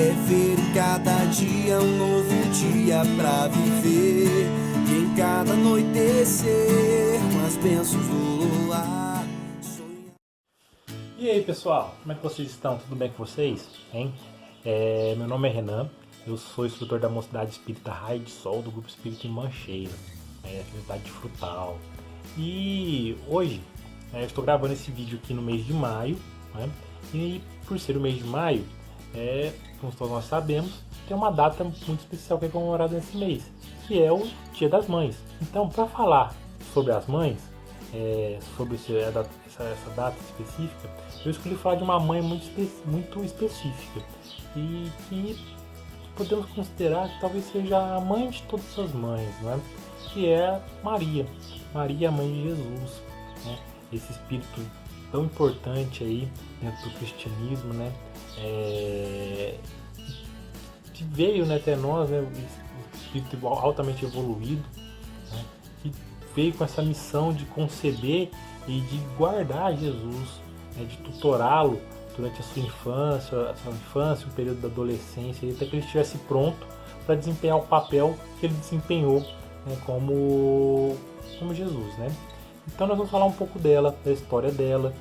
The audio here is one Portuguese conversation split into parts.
É ver em cada dia um novo dia pra viver, e em cada anoitecer com as bênçãos do luar. E aí pessoal, como é que vocês estão? Tudo bem com vocês? Hein? Meu nome é Renan, eu sou instrutor da Mocidade Espírita Raio de Sol do Grupo Espírita em Mancheira, atividade de Frutal. E hoje eu estou gravando esse vídeo aqui no mês de maio, né? E por ser o mês de maio, como todos nós sabemos, tem uma data muito especial que é comemorada nesse mês, que é o Dia das Mães. Então, para falar sobre as mães, sobre essa data específica, eu escolhi falar de uma mãe muito específica e que podemos considerar que talvez seja a mãe de todas as mães, né? Que é Maria, a mãe de Jesus, né? Esse espírito tão importante aí dentro do cristianismo, né? Que veio, né, até nós, né, um espírito altamente evoluído, né? Que veio com essa missão de conceber e de guardar Jesus, né, de tutorá-lo durante a sua infância, o período da adolescência, até que ele estivesse pronto para desempenhar o papel que ele desempenhou, né, como Jesus, né? Então nós vamos falar um pouco dela, da história dela,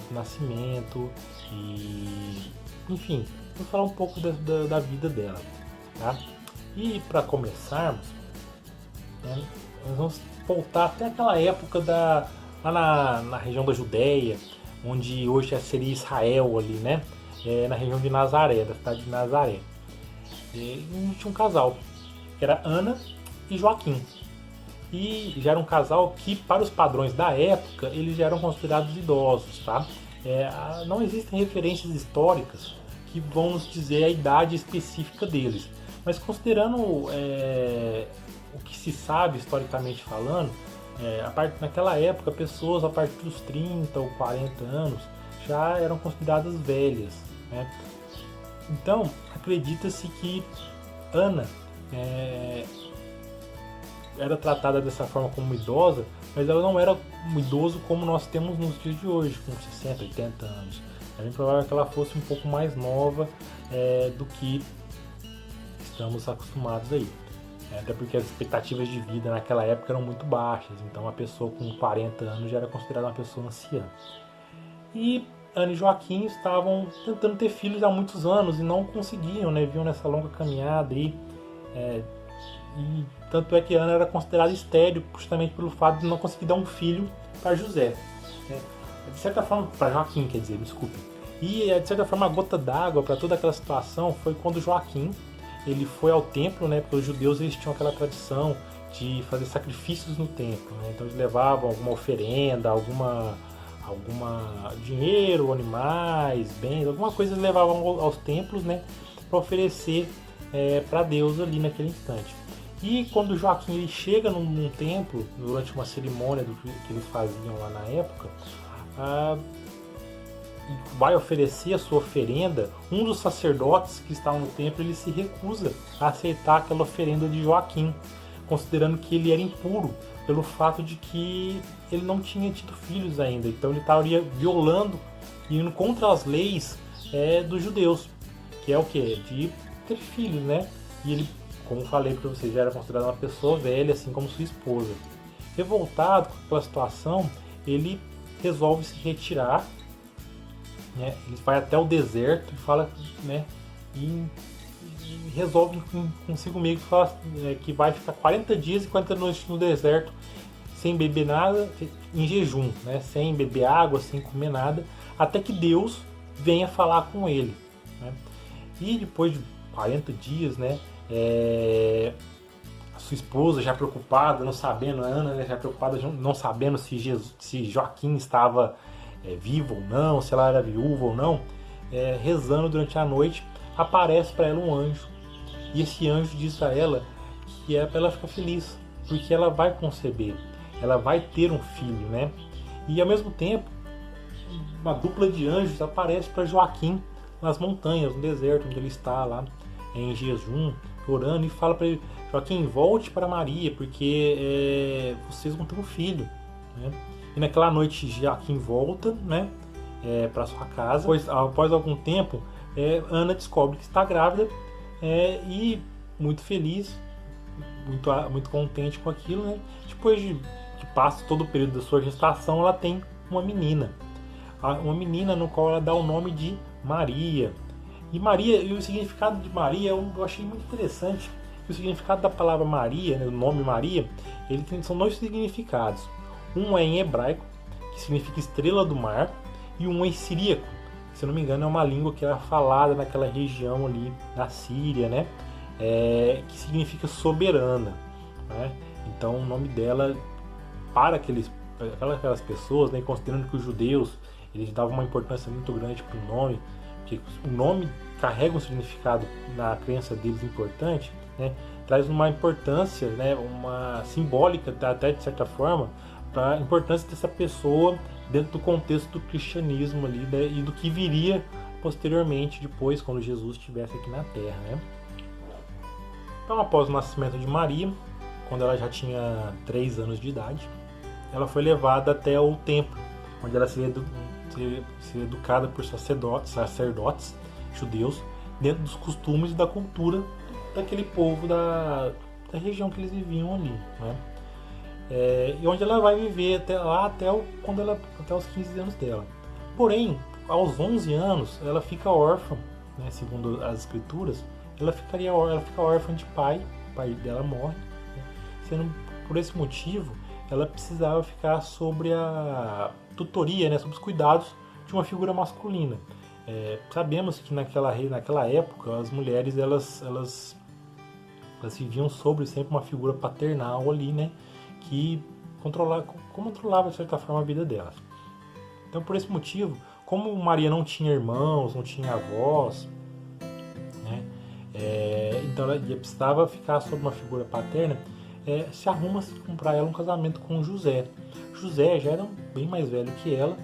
do nascimento e, enfim, vamos falar um pouco da vida dela, tá? E para começarmos, né, nós vamos voltar até aquela época lá na região da Judéia, onde hoje seria Israel ali, né? Na região de Nazaré, da cidade de Nazaré. E tinha um casal, que era Ana e Joaquim. E já era um casal que, para os padrões da época, eles já eram considerados idosos, tá? Não existem referências históricas que vão nos dizer a idade específica deles. Mas considerando o que se sabe historicamente falando, naquela época, pessoas a partir dos 30 ou 40 anos já eram consideradas velhas, né? Então, acredita-se que Ana era tratada dessa forma como idosa, mas ela não era um idoso como nós temos nos dias de hoje, com 60, 80 anos. É bem provável que ela fosse um pouco mais nova do que estamos acostumados aí. Até porque as expectativas de vida naquela época eram muito baixas, então uma pessoa com 40 anos já era considerada uma pessoa anciã. E Ana e Joaquim estavam tentando ter filhos há muitos anos e não conseguiam, né? Vinham nessa longa caminhada aí. E tanto é que Ana era considerada estéril justamente pelo fato de não conseguir dar um filho para José. De certa forma, para Joaquim, quer dizer, desculpe. E de certa forma a gota d'água para toda aquela situação foi quando Joaquim ele foi ao templo, né? Porque os judeus eles tinham aquela tradição de fazer sacrifícios no templo, né? Então eles levavam alguma oferenda, alguma dinheiro, animais, bens, alguma coisa eles levavam aos templos, né? Para oferecer para Deus ali naquele instante. E quando Joaquim ele chega num templo, durante uma cerimônia que eles faziam lá na época, vai oferecer a sua oferenda, um dos sacerdotes que estavam no templo ele se recusa a aceitar aquela oferenda de Joaquim, considerando que ele era impuro pelo fato de que ele não tinha tido filhos ainda. Então ele estaria violando e indo contra as leis dos judeus, que é o que? De ter filhos, né? E ele, como falei para vocês, já era considerado uma pessoa velha, assim como sua esposa. Revoltado pela situação, ele resolve se retirar, né? Ele vai até o deserto e fala, né? E resolve consigo mesmo que vai ficar 40 dias e 40 noites no deserto sem beber nada, em jejum, né? Sem beber água, sem comer nada, até que Deus venha falar com ele, né? E depois de 40 dias, né? A sua esposa já preocupada, não sabendo, a Ana, né, já preocupada, não sabendo se Joaquim estava vivo ou não, se ela era viúva ou não, rezando durante a noite, aparece para ela um anjo. E esse anjo diz a ela que é para ela ficar feliz, porque ela vai conceber, ela vai ter um filho, né? E ao mesmo tempo, uma dupla de anjos aparece para Joaquim nas montanhas, no deserto, onde ele está lá em jejum, orando, e fala para ele: Joaquim, volte para Maria, porque vocês vão ter um filho, né? E naquela noite Joaquim volta, né? para sua casa. Após algum tempo, Ana descobre que está grávida e muito feliz, muito contente com aquilo, né? Depois de que passa todo o período da sua gestação, ela tem uma menina no qual ela dá o nome de Maria. E Maria, e o significado de Maria eu achei muito interessante. O significado da palavra Maria, né, o nome Maria, são dois significados. Um é em hebraico, que significa estrela do mar, e um é em siríaco, que, se eu não me engano, é uma língua que era falada naquela região ali da Síria, né? Que significa soberana, né? Então o nome dela, para aquelas pessoas, né, considerando que os judeus eles davam uma importância muito grande para o nome, porque o nome carrega um significado na crença deles importante, né, traz uma importância, né, uma simbólica até de certa forma, para a importância dessa pessoa dentro do contexto do cristianismo ali, né, e do que viria posteriormente, depois, quando Jesus estivesse aqui na Terra, né? Então, após o nascimento de Maria, quando ela já tinha 3 anos de idade, ela foi levada até o templo, onde ela seria educada por sacerdotes judeus, dentro dos costumes e da cultura daquele povo da região que eles viviam ali, né? E onde ela vai viver até os 15 anos dela. Porém, aos 11 anos, ela fica órfã, né? Segundo as escrituras, ela fica órfã de pai, o pai dela morre, né? Sendo por esse motivo, ela precisava ficar sobre a tutoria, né? Sobre os cuidados de uma figura masculina. Sabemos que naquela época as mulheres elas viviam sobre sempre uma figura paternal ali, né? Que controlava de certa forma a vida delas. Então, por esse motivo, como Maria não tinha irmãos, não tinha avós, né? Então ela precisava ficar sob uma figura paterna. Se arruma para ela um casamento com José. José já era bem mais velho que ela,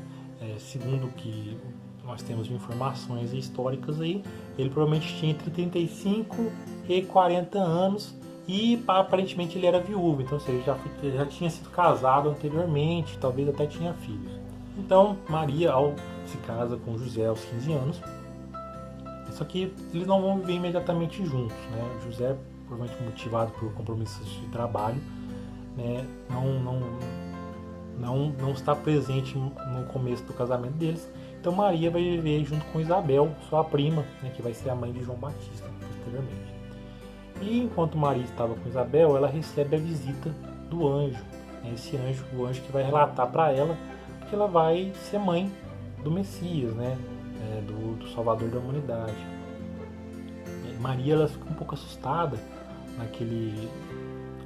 segundo o que nós temos de informações históricas aí, ele provavelmente tinha entre 35 e 40 anos e aparentemente ele era viúvo, então ou seja, já tinha sido casado anteriormente, talvez até tinha filhos. Então Maria, ao se casa com José aos 15 anos, só que eles não vão viver imediatamente juntos, né? José, provavelmente motivado por compromissos de trabalho, né, não está presente no começo do casamento deles. Então Maria vai viver junto com Isabel, sua prima, né, que vai ser a mãe de João Batista posteriormente. E enquanto Maria estava com Isabel, ela recebe a visita do anjo. Esse anjo, o anjo que vai relatar para ela que ela vai ser mãe do Messias, né, do Salvador da humanidade. Maria, ela fica um pouco assustada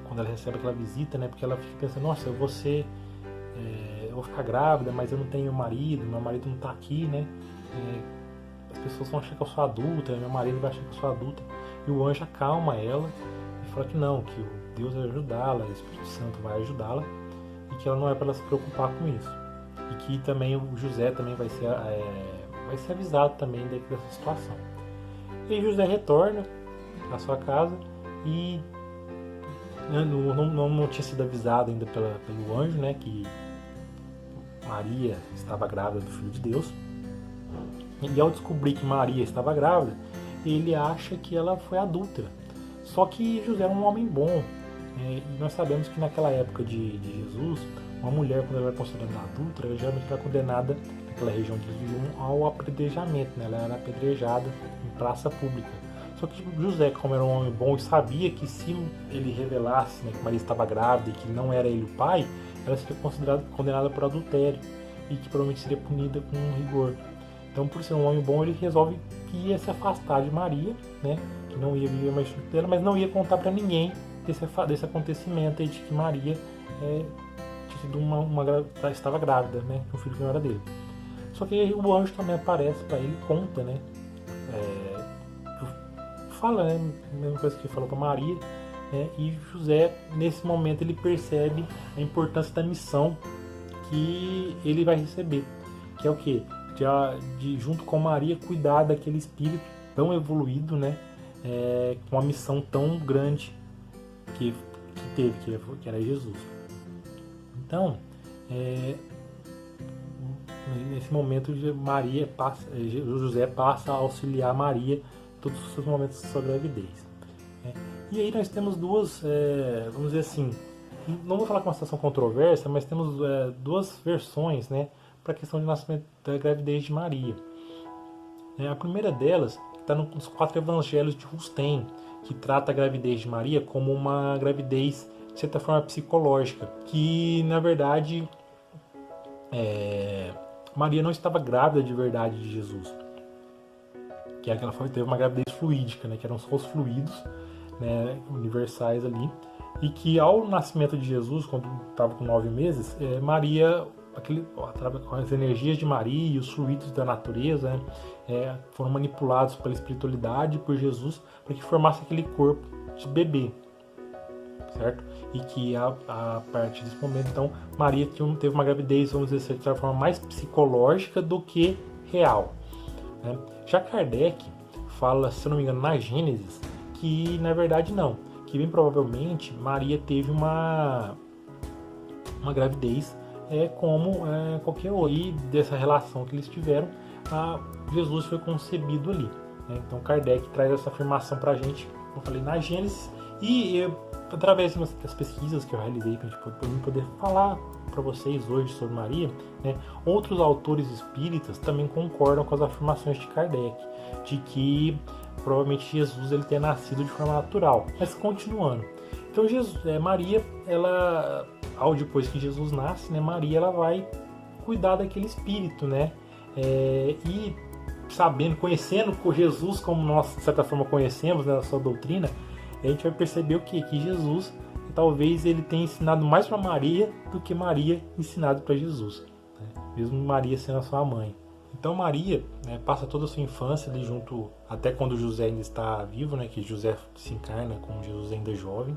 quando ela recebe aquela visita, né, porque ela fica pensando, nossa, eu vou ficar grávida, mas eu não tenho marido, meu marido não está aqui, né? As pessoas vão achar que eu sou adulta, meu marido vai achar que eu sou adulta. E o anjo acalma ela e fala que não, que Deus vai ajudá-la, o Espírito Santo vai ajudá-la e que ela não é para ela se preocupar com isso. E que também o José também vai ser avisado também dessa situação. E José retorna à sua casa e não tinha sido avisado ainda pelo anjo, né, que Maria estava grávida do Filho de Deus. E ao descobrir que Maria estava grávida, ele acha que ela foi adúltera. Só que José era um homem bom. E nós sabemos que naquela época de Jesus, uma mulher, quando ela era considerada adúltera, ela geralmente era condenada, naquela região que eles viviam, ao apedrejamento, né? Ela era apedrejada em praça pública. Só que José, como era um homem bom e sabia que se ele revelasse, né, que Maria estava grávida e que não era ele o pai, ela seria condenada por adultério e que provavelmente seria punida com rigor. Então, por ser um homem bom, ele resolve que ia se afastar de Maria, né, que não ia viver mais junto dela, mas não ia contar para ninguém desse acontecimento aí de que Maria tinha sido estava grávida, né, que o filho não era dele. Só que o anjo também aparece para ele e conta, né, fala, né, a mesma coisa que falou para Maria, né, e José, nesse momento, ele percebe a importância da missão que ele vai receber, que é o quê? De junto com Maria, cuidar daquele espírito tão evoluído, né, com uma missão tão grande que teve, que era Jesus. Então, nesse momento José passa a auxiliar Maria em todos os seus momentos de sua gravidez. Né? E aí nós temos duas, vamos dizer assim, não vou falar que é uma situação controversa, mas temos duas versões, né, para a questão de nascimento da gravidez de Maria. A primeira delas está nos 4 evangelhos de Rustem, que trata a gravidez de Maria como uma gravidez, de certa forma, psicológica, que na verdade Maria não estava grávida de verdade de Jesus, que ela teve uma gravidez fluídica, né, que eram só os fluidos, né, universais ali, e que ao nascimento de Jesus, quando estava com 9 meses, Maria, com as energias de Maria e os fluidos da natureza, né, foram manipulados pela espiritualidade, por Jesus, para que formasse aquele corpo de bebê, certo? E que a partir desse momento, então, Maria teve uma gravidez, vamos dizer assim, de uma forma mais psicológica do que real, né? Já Kardec fala, se eu não me engano, na Gênesis, que na verdade não, que bem provavelmente Maria teve uma gravidez como qualquer outra. E dessa relação que eles tiveram, Jesus foi concebido ali, né? Então Kardec traz essa afirmação para a gente, como eu falei, na Gênesis, e através das pesquisas que eu realizei para poder falar para vocês hoje sobre Maria, né, outros autores espíritas também concordam com as afirmações de Kardec, de que provavelmente Jesus ele tenha nascido de forma natural. Mas continuando, então Maria, ela, depois que Jesus nasce, né, Maria ela vai cuidar daquele espírito, né, e conhecendo Jesus como nós de certa forma conhecemos, né, na sua doutrina, a gente vai perceber o quê? Que Jesus talvez ele tenha ensinado mais para Maria do que Maria ensinado para Jesus, né? Mesmo Maria sendo a sua mãe. Então Maria, né, passa toda a sua infância ali junto, até quando José ainda está vivo, né, que José se encarna com Jesus ainda jovem,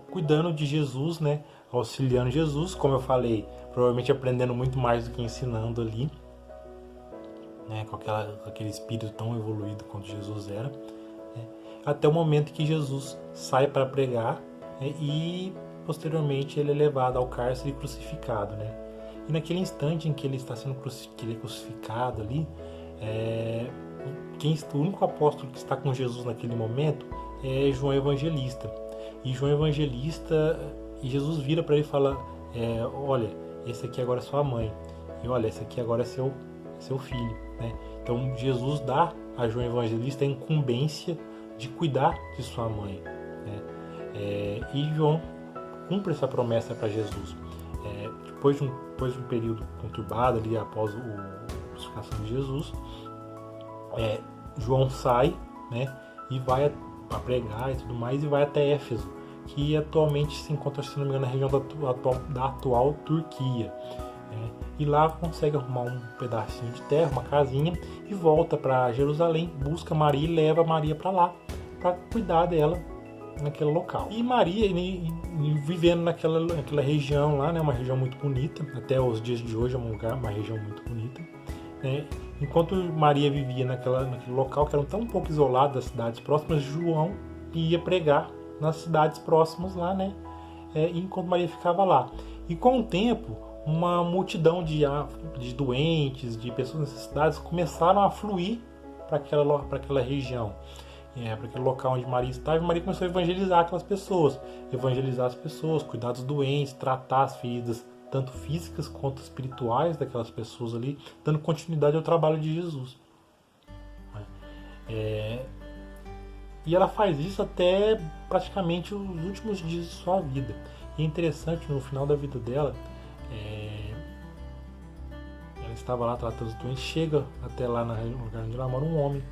cuidando de Jesus, né, auxiliando Jesus, como eu falei, provavelmente aprendendo muito mais do que ensinando ali, né, com aquele espírito tão evoluído quanto Jesus era, né, até o momento que Jesus sai para pregar, né, e posteriormente ele é levado ao cárcere e crucificado, né? E naquele instante em que ele está sendo crucificado ali, o único apóstolo que está com Jesus naquele momento é João Evangelista. E João Evangelista, e Jesus vira para ele e fala, olha, esse aqui agora é sua mãe, e olha, esse aqui agora é seu filho, né? Então Jesus dá a João Evangelista a incumbência de cuidar de sua mãe, né? E João cumpre essa promessa para Jesus. Depois de um período conturbado ali após a crucificação de Jesus, João sai, né, e vai a pregar e tudo mais, e vai até Éfeso, que atualmente se encontra, se não me engano, na região da atual Turquia. E lá consegue arrumar um pedacinho de terra, uma casinha, e volta para Jerusalém, busca Maria e leva Maria para lá, para cuidar dela naquele local. E Maria, vivendo naquela região lá, né, uma região muito bonita, até os dias de hoje é uma região muito bonita, né? Enquanto Maria vivia naquele local, que era tão pouco isolado das cidades próximas, João ia pregar nas cidades próximas lá, né? Enquanto Maria ficava lá. E com o tempo, uma multidão de doentes, de pessoas nessas cidades começaram a fluir para aquela região, para aquele local onde Maria estava. E Maria começou a evangelizar aquelas pessoas, evangelizar as pessoas, cuidar dos doentes, tratar as feridas, tanto físicas quanto espirituais daquelas pessoas ali, dando continuidade ao trabalho de Jesus. E ela faz isso até praticamente os últimos dias de sua vida. E é interessante, no final da vida dela, ela estava lá tratando os doentes, chega até lá no lugar onde ela mora um homem,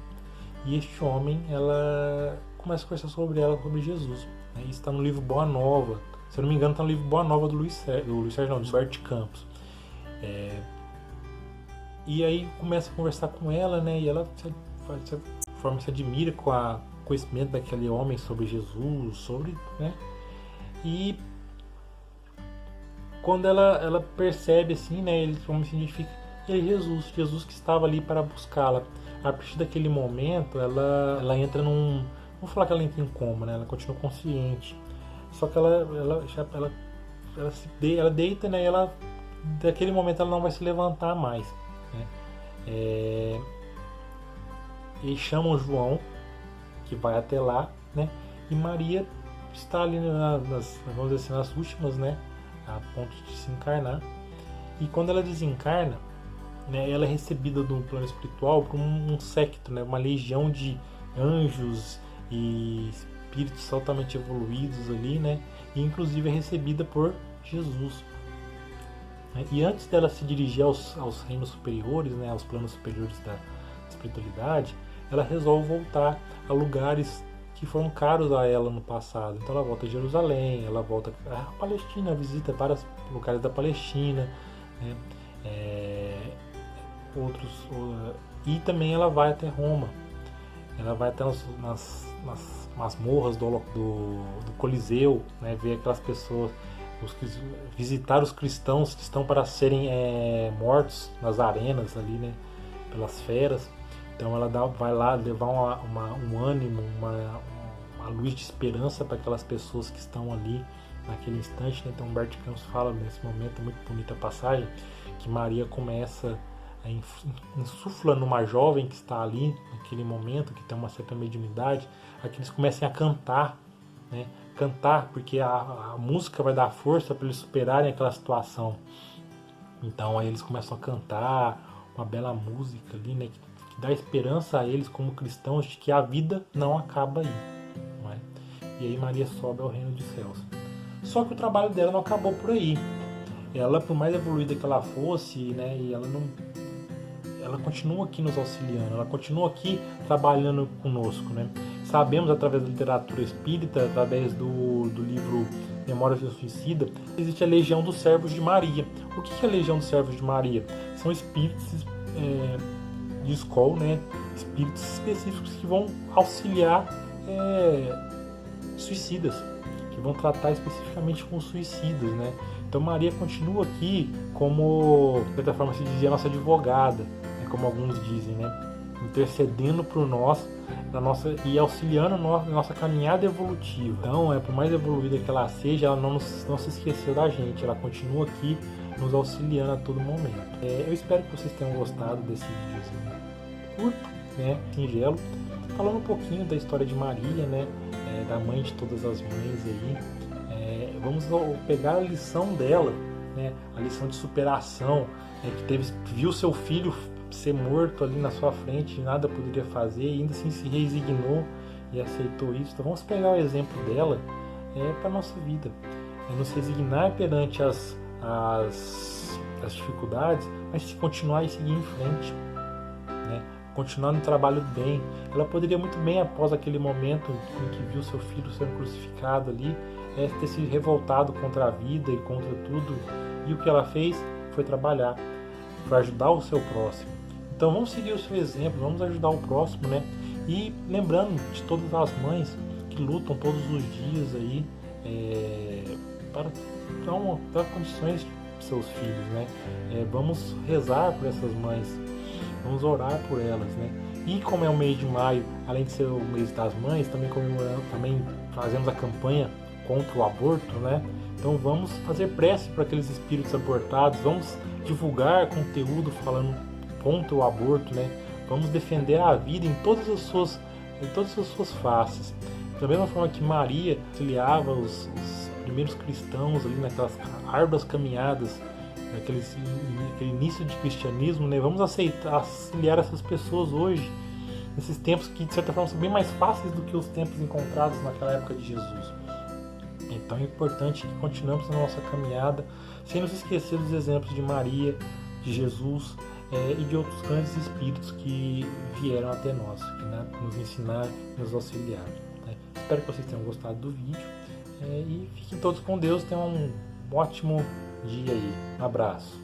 e este homem, ela começa a conversar sobre Jesus, né? Isso está no livro Boa Nova, se eu não me engano está no livro Boa Nova do Humberto Campos. E aí começa a conversar com ela, né? E ela se admira com o conhecimento daquele homem sobre Jesus, né? E quando ela percebe assim, né, ele se identifica, e é Jesus que estava ali para buscá-la. A partir daquele momento, ela entra num, vou falar que ela entra em coma, né? Ela continua consciente. Só que ela deita, né? Ela daquele momento ela não vai se levantar mais, né? Eles chamam João, que vai até lá, né? E Maria está ali vamos dizer assim, nas últimas, né? A ponto de se encarnar. E quando ela desencarna, né, ela é recebida no plano espiritual por um séquito, né? Uma legião de anjos e espíritos altamente evoluídos ali, né? E inclusive é recebida por Jesus. E antes dela se dirigir aos reinos superiores, né, aos planos superiores da espiritualidade, ela resolve voltar a lugares que foram caros a ela no passado. Então ela volta a Jerusalém, ela volta à Palestina, visita vários lugares da Palestina, né, e também ela vai até Roma. Ela vai até nas masmorras do Coliseu, né, ver aquelas pessoas, visitar os cristãos que estão para serem mortos nas arenas ali, né, pelas feras. Então ela vai lá levar um ânimo, uma luz de esperança para aquelas pessoas que estão ali naquele instante, né? Então Humberto de Campos fala nesse momento, muito bonita a passagem, que Maria começa insufla numa jovem que está ali naquele momento, que tem uma certa mediunidade, a que eles comecem a cantar, né? Cantar, porque a música vai dar força para eles superarem aquela situação. Então aí eles começam a cantar uma bela música ali, né? Que dá esperança a eles como cristãos de que a vida não acaba aí, não é? E aí Maria sobe ao reino dos céus. Só que o trabalho dela não acabou por aí. Ela, por mais evoluída que ela fosse, né, e ela continua aqui nos auxiliando, ela continua aqui trabalhando conosco, né? Sabemos através da literatura espírita, através do livro Memórias de um Suicida, existe a Legião dos Servos de Maria. O que é a Legião dos Servos de Maria? São espíritos de escola, né? Espíritos específicos que vão auxiliar suicidas, que vão tratar especificamente com suicidas, né? Então Maria continua aqui como, de certa forma se dizia, a nossa advogada, né? Como alguns dizem, né? Intercedendo por nós e auxiliando na nossa caminhada evolutiva. Então, por mais evoluída que ela seja, ela não se esqueceu da gente, ela continua aqui nos auxiliando a todo momento. Eu espero que vocês tenham gostado desse videozinho curto, né, singelo, falando um pouquinho da história de Maria, né, da mãe de todas as mães aí. Vamos pegar a lição dela, né, a lição de superação, que viu seu filho ser morto ali na sua frente, nada poderia fazer, e ainda assim se resignou e aceitou isso. Então vamos pegar o exemplo dela para a nossa vida, nos resignar perante as dificuldades, mas se continuar e seguir em frente, né? Continuar no trabalho bem. Ela poderia muito bem, após aquele momento em que viu seu filho sendo crucificado ali, ter se revoltado contra a vida e contra tudo, e o que ela fez foi trabalhar, foi ajudar o seu próximo. Então vamos seguir o seu exemplo, vamos ajudar o próximo, né? E lembrando de todas as mães que lutam todos os dias aí para dar condições para seus filhos, né? Vamos rezar por essas mães, vamos orar por elas, né? E como é o mês de maio, além de ser o mês das mães, também fazemos a campanha contra o aborto, né? Então vamos fazer prece para aqueles espíritos abortados, vamos divulgar conteúdo falando contra o aborto, né? Vamos defender a vida em todas as suas faces. Da mesma forma que Maria auxiliava os primeiros cristãos ali naquelas árduas caminhadas, naquele início de cristianismo, né? Vamos auxiliar essas pessoas hoje, nesses tempos que de certa forma são bem mais fáceis do que os tempos encontrados naquela época de Jesus. Então é importante que continuemos a nossa caminhada sem nos esquecer dos exemplos de Maria, de Jesus e de outros grandes espíritos que vieram até nós, né, nos ensinar e nos auxiliar. Né? Espero que vocês tenham gostado do vídeo e fiquem todos com Deus. Tenham um ótimo dia aí. Um abraço.